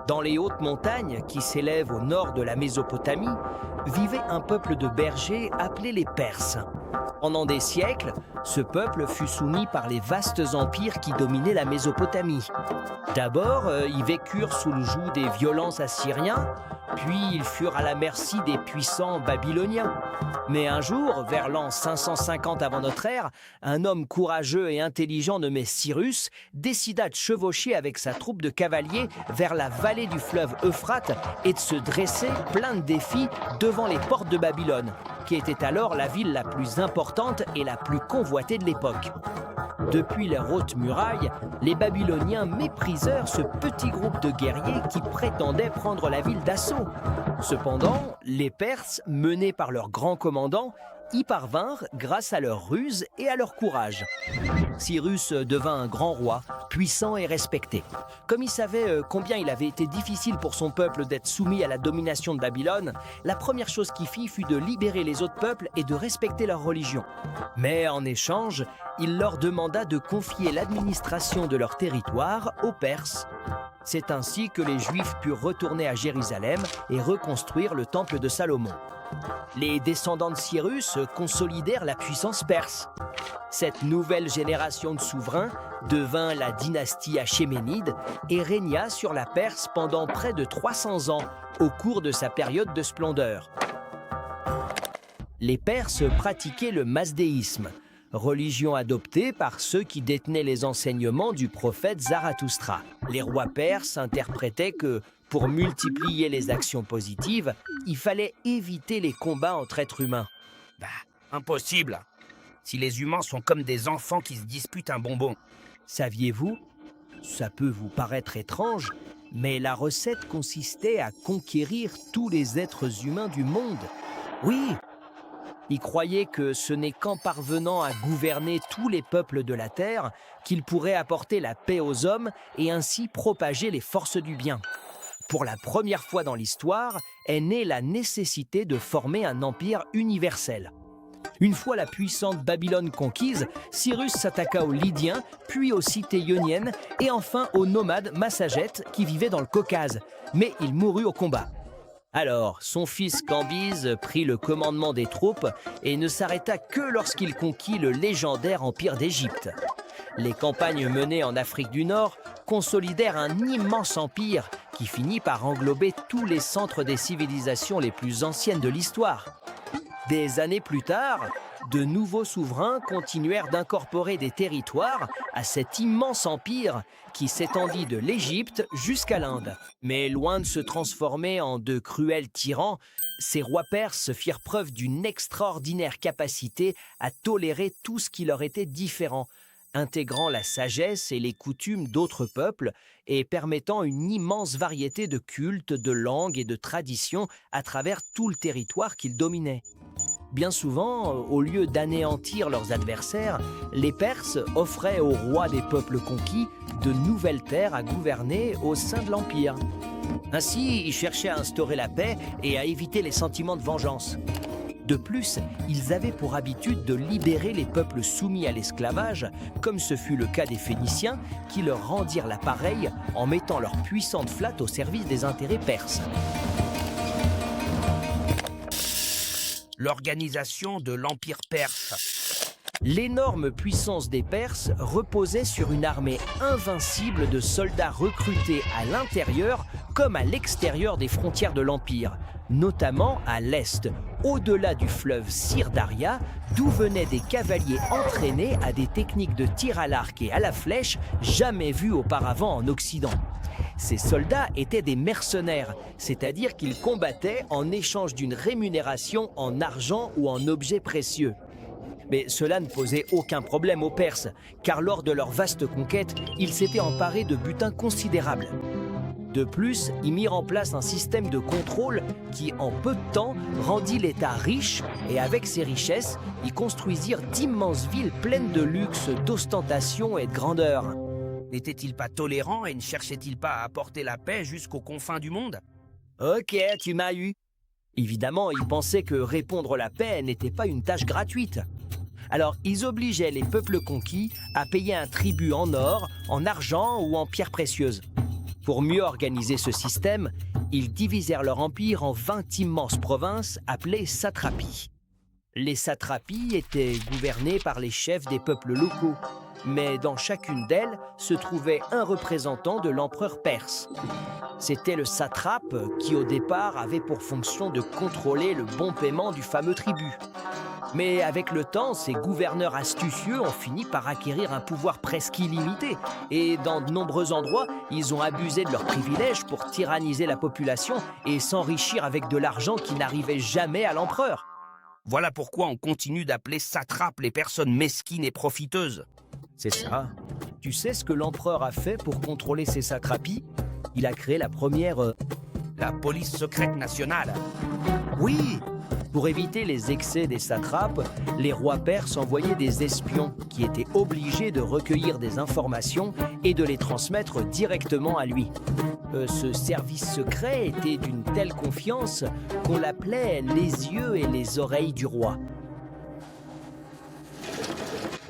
Dans les hautes montagnes qui s'élèvent au nord de la Mésopotamie, vivait un peuple de bergers appelé les Perses. Pendant des siècles, ce peuple fut soumis par les vastes empires qui dominaient la Mésopotamie. D'abord, ils vécurent sous le joug des violents Assyriens, puis ils furent à la merci des puissants Babyloniens. Mais un jour, vers l'an 550 avant notre ère, un homme courageux et intelligent nommé Cyrus décida de chevaucher avec sa troupe de cavaliers vers la vallée du fleuve Euphrate et de se dresser plein de défis devant les portes de Babylone, qui était alors la ville la plus importante et la plus convoitée de l'époque. Depuis leur haute muraille, les Babyloniens méprisèrent ce petit groupe de guerriers qui prétendaient prendre la ville d'assaut. Cependant, les Perses, menés par leur grand commandant, y parvinrent grâce à leur ruse et à leur courage. Cyrus devint un grand roi, puissant et respecté. Comme il savait combien il avait été difficile pour son peuple d'être soumis à la domination de Babylone, la première chose qu'il fit fut de libérer les autres peuples et de respecter leur religion. Mais en échange, il leur demanda de confier l'administration de leur territoire aux Perses. C'est ainsi que les Juifs purent retourner à Jérusalem et reconstruire le temple de Salomon. Les descendants de Cyrus consolidèrent la puissance perse. Cette nouvelle génération de souverains devint la dynastie achéménide et régna sur la Perse pendant près de 300 ans au cours de sa période de splendeur. Les Perses pratiquaient le masdéisme, religion adoptée par ceux qui détenaient les enseignements du prophète Zarathustra. Les rois perses interprétaient que, pour multiplier les actions positives, il fallait éviter les combats entre êtres humains. Impossible. Si les humains sont comme des enfants qui se disputent un bonbon. Saviez-vous? Ça peut vous paraître étrange, mais la recette consistait à conquérir tous les êtres humains du monde. Oui! Ils croyaient que ce n'est qu'en parvenant à gouverner tous les peuples de la Terre qu'ils pourraient apporter la paix aux hommes et ainsi propager les forces du bien. Pour la première fois dans l'histoire, est née la nécessité de former un empire universel. Une fois la puissante Babylone conquise, Cyrus s'attaqua aux Lydiens, puis aux cités ioniennes et enfin aux nomades Massagètes qui vivaient dans le Caucase. Mais il mourut au combat. Alors, son fils Cambyse prit le commandement des troupes et ne s'arrêta que lorsqu'il conquit le légendaire empire d'Égypte. Les campagnes menées en Afrique du Nord consolidèrent un immense empire qui finit par englober tous les centres des civilisations les plus anciennes de l'histoire. Des années plus tard, de nouveaux souverains continuèrent d'incorporer des territoires à cet immense empire qui s'étendit de l'Égypte jusqu'à l'Inde. Mais loin de se transformer en de cruels tyrans, ces rois perses firent preuve d'une extraordinaire capacité à tolérer tout ce qui leur était différent, intégrant la sagesse et les coutumes d'autres peuples et permettant une immense variété de cultes, de langues et de traditions à travers tout le territoire qu'ils dominaient. Bien souvent, au lieu d'anéantir leurs adversaires, les Perses offraient aux rois des peuples conquis de nouvelles terres à gouverner au sein de l'Empire. Ainsi, ils cherchaient à instaurer la paix et à éviter les sentiments de vengeance. De plus, ils avaient pour habitude de libérer les peuples soumis à l'esclavage, comme ce fut le cas des Phéniciens, qui leur rendirent l'appareil en mettant leur puissante flotte au service des intérêts perses. L'organisation de l'Empire perse. L'énorme puissance des Perses reposait sur une armée invincible de soldats recrutés à l'intérieur comme à l'extérieur des frontières de l'Empire, notamment à l'est, au-delà du fleuve Sir-Daria, d'où venaient des cavaliers entraînés à des techniques de tir à l'arc et à la flèche jamais vues auparavant en Occident. Ces soldats étaient des mercenaires, c'est-à-dire qu'ils combattaient en échange d'une rémunération en argent ou en objets précieux. Mais cela ne posait aucun problème aux Perses, car lors de leur vaste conquête, ils s'étaient emparés de butins considérables. De plus, ils mirent en place un système de contrôle qui, en peu de temps, rendit l'État riche et avec ces richesses, ils construisirent d'immenses villes pleines de luxe, d'ostentation et de grandeur. N'était-il pas tolérant et ne cherchait-il pas à apporter la paix jusqu'aux confins du monde? Ok, tu m'as eu. Évidemment, ils pensaient que répondre la paix n'était pas une tâche gratuite. Alors, ils obligeaient les peuples conquis à payer un tribut en or, en argent ou en pierres précieuses. Pour mieux organiser ce système, ils divisèrent leur empire en 20 immenses provinces appelées satrapies. Les satrapies étaient gouvernées par les chefs des peuples locaux, mais dans chacune d'elles se trouvait un représentant de l'empereur perse. C'était le satrape qui, au départ, avait pour fonction de contrôler le bon paiement du fameux tribut. Mais avec le temps, ces gouverneurs astucieux ont fini par acquérir un pouvoir presque illimité. Et dans de nombreux endroits, ils ont abusé de leurs privilèges pour tyranniser la population et s'enrichir avec de l'argent qui n'arrivait jamais à l'empereur. Voilà pourquoi on continue d'appeler satrapes les personnes mesquines et profiteuses. C'est ça. Tu sais ce que l'empereur a fait pour contrôler ces satrapies? Il a créé la première... La police secrète nationale. Oui! Pour éviter les excès des satrapes, les rois perses envoyaient des espions qui étaient obligés de recueillir des informations et de les transmettre directement à lui. Ce service secret était d'une telle confiance qu'on l'appelait les yeux et les oreilles du roi.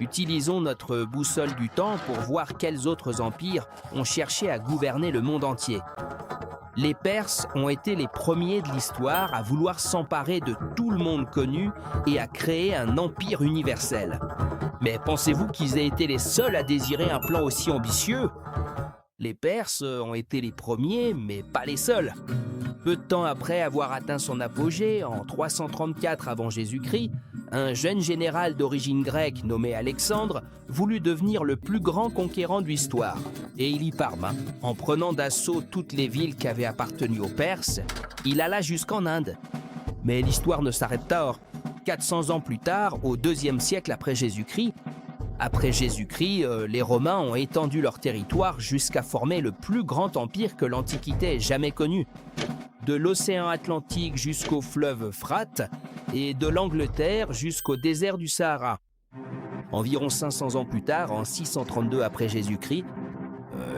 Utilisons notre boussole du temps pour voir quels autres empires ont cherché à gouverner le monde entier. Les Perses ont été les premiers de l'histoire à vouloir s'emparer de tout le monde connu et à créer un empire universel. Mais pensez-vous qu'ils aient été les seuls à désirer un plan aussi ambitieux? Les Perses ont été les premiers, mais pas les seuls. Peu de temps après avoir atteint son apogée, en 334 avant Jésus-Christ, un jeune général d'origine grecque nommé Alexandre voulut devenir le plus grand conquérant de l'histoire. Et il y parvint. En prenant d'assaut toutes les villes qui avaient appartenu aux Perses, il alla jusqu'en Inde. Mais l'histoire ne s'arrête pas. 400 ans plus tard, au IIe siècle après Jésus-Christ, les Romains ont étendu leur territoire jusqu'à former le plus grand empire que l'Antiquité ait jamais connu. De l'océan Atlantique jusqu'au fleuve Euphrate et de l'Angleterre jusqu'au désert du Sahara. Environ 500 ans plus tard, en 632 après Jésus-Christ,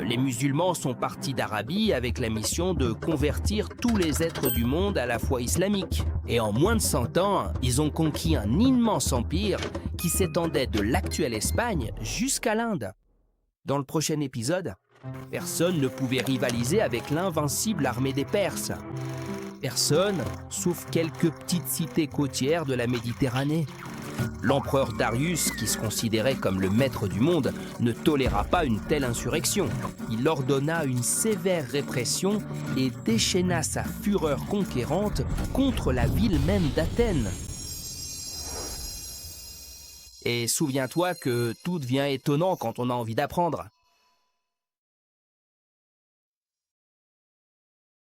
les musulmans sont partis d'Arabie avec la mission de convertir tous les êtres du monde à la foi islamique. Et en moins de 100 ans, ils ont conquis un immense empire qui s'étendait de l'actuelle Espagne jusqu'à l'Inde. Dans le prochain épisode, personne ne pouvait rivaliser avec l'invincible armée des Perses. Personne, sauf quelques petites cités côtières de la Méditerranée. L'empereur Darius, qui se considérait comme le maître du monde, ne toléra pas une telle insurrection. Il ordonna une sévère répression et déchaîna sa fureur conquérante contre la ville même d'Athènes. Et souviens-toi que tout devient étonnant quand on a envie d'apprendre.